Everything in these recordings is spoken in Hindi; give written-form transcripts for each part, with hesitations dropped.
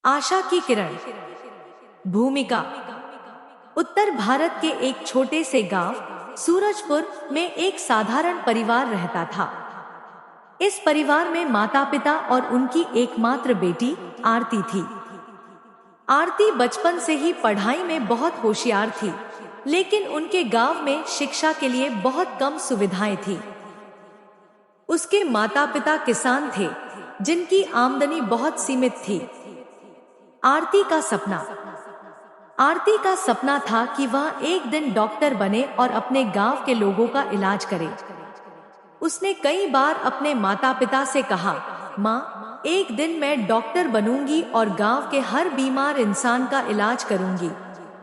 आशा की किरण। भूमिका। उत्तर भारत के एक छोटे से गांव सूरजपुर में एक साधारण परिवार रहता था। इस परिवार में माता पिता और उनकी एकमात्र बेटी आरती थी। आरती बचपन से ही पढ़ाई में बहुत होशियार थी, लेकिन उनके गांव में शिक्षा के लिए बहुत कम सुविधाएं थी। उसके माता पिता किसान थे, जिनकी आमदनी बहुत सीमित थी। आरती का सपना था कि वह एक दिन डॉक्टर बने और अपने गांव के लोगों का इलाज करे। उसने कई बार अपने माता पिता से कहा, माँ, एक दिन मैं डॉक्टर बनूंगी और गांव के हर बीमार इंसान का इलाज करूंगी।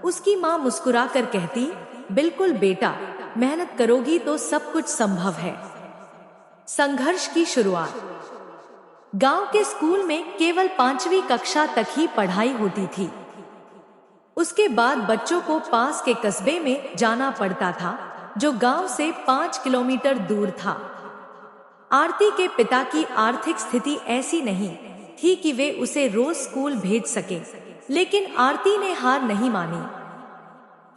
उसकी माँ मुस्कुराकर कहती, बिल्कुल बेटा, मेहनत करोगी तो सब कुछ संभव है। संघर्ष की शुरुआत। गांव के स्कूल में केवल 5वीं कक्षा तक ही पढ़ाई होती थी। उसके बाद बच्चों को पास के कस्बे में जाना पड़ता था, जो गांव से 5 किलोमीटर दूर था। आरती के पिता की आर्थिक स्थिति ऐसी नहीं थी कि वे उसे रोज स्कूल भेज सके, लेकिन आरती ने हार नहीं मानी।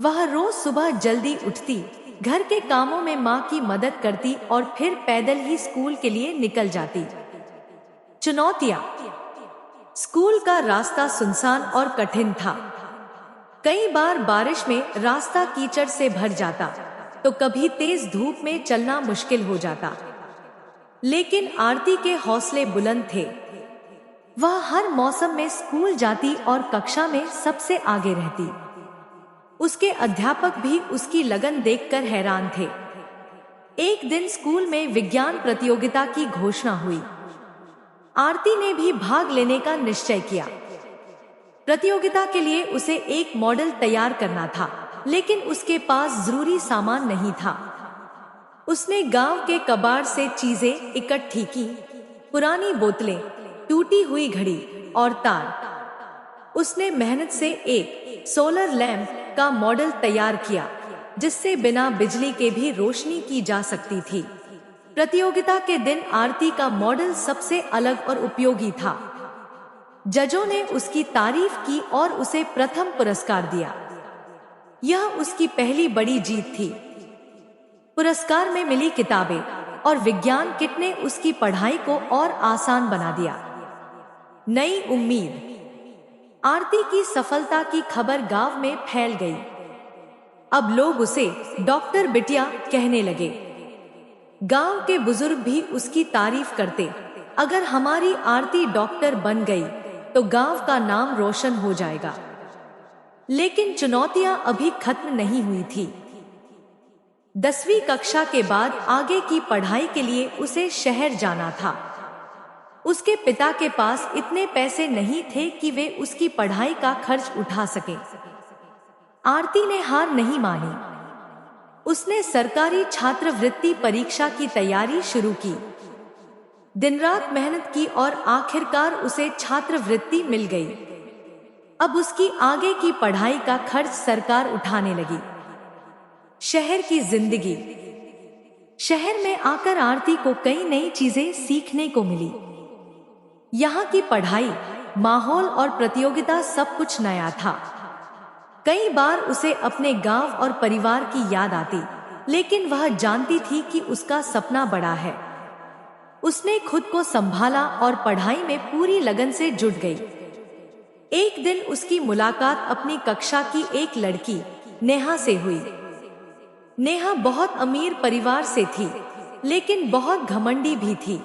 वह रोज सुबह जल्दी उठती, घर के कामों में माँ की मदद करती और फिर पैदल ही स्कूल के लिए निकल जाती। चुनौतियां। स्कूल का रास्ता सुनसान और कठिन था। कई बार बारिश में रास्ता कीचड़ से भर जाता, तो कभी तेज धूप में चलना मुश्किल हो जाता। लेकिन आरती के हौसले बुलंद थे। वह हर मौसम में स्कूल जाती और कक्षा में सबसे आगे रहती। उसके अध्यापक भी उसकी लगन देखकर हैरान थे। एक दिन स्कूल में विज्ञान प्रतियोगिता की घोषणा हुई। आरती ने भी भाग लेने का निश्चय किया। प्रतियोगिता के लिए उसे एक मॉडल तैयार करना था, लेकिन उसके पास जरूरी सामान नहीं था। उसने गांव के कबाड़ से चीजें इकट्ठी की, पुरानी बोतलें, टूटी हुई घड़ी और तार। उसने मेहनत से एक सोलर लैंप का मॉडल तैयार किया, जिससे बिना बिजली के भी रोशनी की जा सकती थी। प्रतियोगिता के दिन आरती का मॉडल सबसे अलग और उपयोगी था। जजों ने उसकी तारीफ की और उसे प्रथम पुरस्कार दिया। यह उसकी पहली बड़ी जीत थी। पुरस्कार में मिली किताबें और विज्ञान किट ने उसकी पढ़ाई को और आसान बना दिया। नई उम्मीद। आरती की सफलता की खबर गांव में फैल गई। अब लोग उसे डॉक्टर बिटिया कहने लगे। गांव के बुजुर्ग भी उसकी तारीफ करते, अगर हमारी आरती डॉक्टर बन गई तो गांव का नाम रोशन हो जाएगा। लेकिन चुनौतियां अभी खत्म नहीं हुई थी। 10वीं कक्षा के बाद आगे की पढ़ाई के लिए उसे शहर जाना था। उसके पिता के पास इतने पैसे नहीं थे कि वे उसकी पढ़ाई का खर्च उठा सके। आरती ने हार नहीं मानी। उसने सरकारी छात्रवृत्ति परीक्षा की तैयारी शुरू की। दिन रात मेहनत की और आखिरकार उसे छात्रवृत्ति मिल गई। अब उसकी आगे की पढ़ाई का खर्च सरकार उठाने लगी। शहर की जिंदगी। शहर में आकर आरती को कई नई चीजें सीखने को मिली। यहाँ की पढ़ाई, माहौल और प्रतियोगिता सब कुछ नया था। कई बार उसे अपने गांव और परिवार की याद आती, लेकिन वह जानती थी कि उसका सपना बड़ा है। उसने खुद को संभाला और पढ़ाई में पूरी लगन से जुट गई। एक दिन उसकी मुलाकात अपनी कक्षा की एक लड़की नेहा से हुई। नेहा बहुत अमीर परिवार से थी, लेकिन बहुत घमंडी भी थी।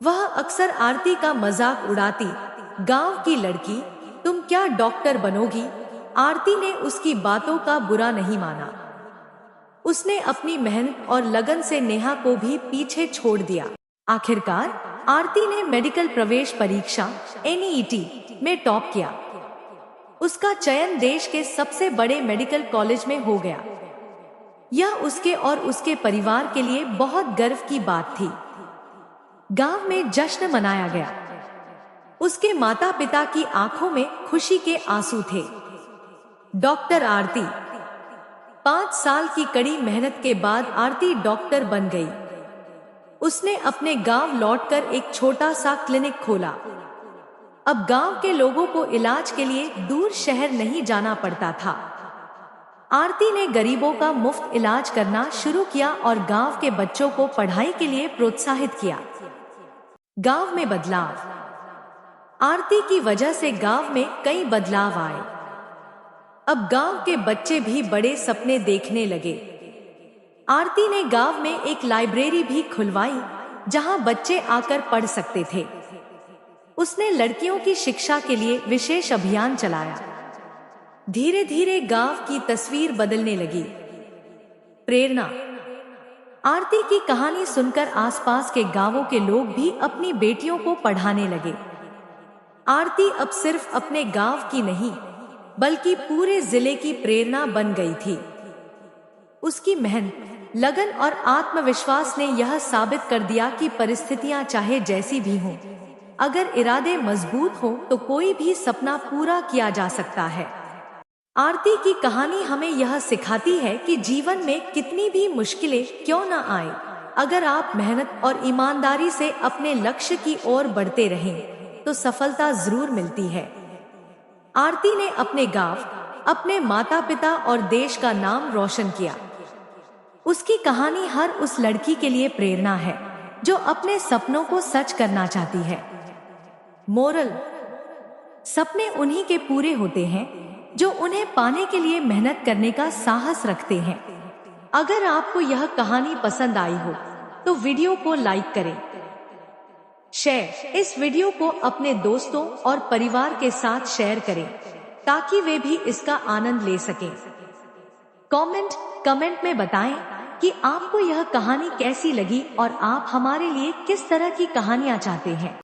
वह अक्सर आरती का मजाक उड़ाती। गांव की लड़की, तुम क्या डॉक्टर बनोगी? आरती ने उसकी बातों का बुरा नहीं माना। उसने अपनी मेहनत और लगन से नेहा को भी पीछे छोड़ दिया। आखिरकार आरती ने मेडिकल प्रवेश परीक्षा NEET में टॉप किया। उसका चयन देश के सबसे बड़े मेडिकल कॉलेज में हो गया। यह उसके और उसके परिवार के लिए बहुत गर्व की बात थी। गांव में जश्न मनाया गया। उसके माता पिता की आंखों में खुशी के आंसू थे। डॉक्टर आरती। 5 साल की कड़ी मेहनत के बाद आरती डॉक्टर बन गई। उसने अपने गांव लौटकर एक छोटा सा क्लिनिक खोला। अब गांव के लोगों को इलाज के लिए दूर शहर नहीं जाना पड़ता था। आरती ने गरीबों का मुफ्त इलाज करना शुरू किया और गांव के बच्चों को पढ़ाई के लिए प्रोत्साहित किया। गांव में बदलाव। आरती की वजह से गांव में कई बदलाव आए। अब गांव के बच्चे भी बड़े सपने देखने लगे। आरती ने गांव में एक लाइब्रेरी भी खुलवाई जहां बच्चे आकर पढ़ सकते थे। उसने लड़कियों की शिक्षा के लिए विशेष अभियान चलाया। धीरे धीरे गांव की तस्वीर बदलने लगी। प्रेरणा। आरती की कहानी सुनकर आसपास के गांवों के लोग भी अपनी बेटियों को पढ़ाने लगे। आरती अब सिर्फ अपने गांव की नहीं बल्कि पूरे जिले की प्रेरणा बन गई थी। उसकी मेहनत, लगन और आत्मविश्वास ने यह साबित कर दिया कि परिस्थितियां चाहे जैसी भी हों, अगर इरादे मजबूत हों तो कोई भी सपना पूरा किया जा सकता है। आरती की कहानी हमें यह सिखाती है कि जीवन में कितनी भी मुश्किलें क्यों न आए, अगर आप मेहनत और ईमानदारी से अपने लक्ष्य की ओर बढ़ते रहें तो सफलता जरूर मिलती है। आरती ने अपने गांव, अपने माता पिता और देश का नाम रोशन किया। उसकी कहानी हर उस लड़की के लिए प्रेरणा है जो अपने सपनों को सच करना चाहती है। मोरल। सपने उन्हीं के पूरे होते हैं जो उन्हें पाने के लिए मेहनत करने का साहस रखते हैं। अगर आपको यह कहानी पसंद आई हो तो वीडियो को लाइक करें, इस वीडियो को अपने दोस्तों और परिवार के साथ शेयर करें ताकि वे भी इसका आनंद ले सकें। कमेंट में बताएं कि आपको यह कहानी कैसी लगी और आप हमारे लिए किस तरह की कहानियां चाहते हैं।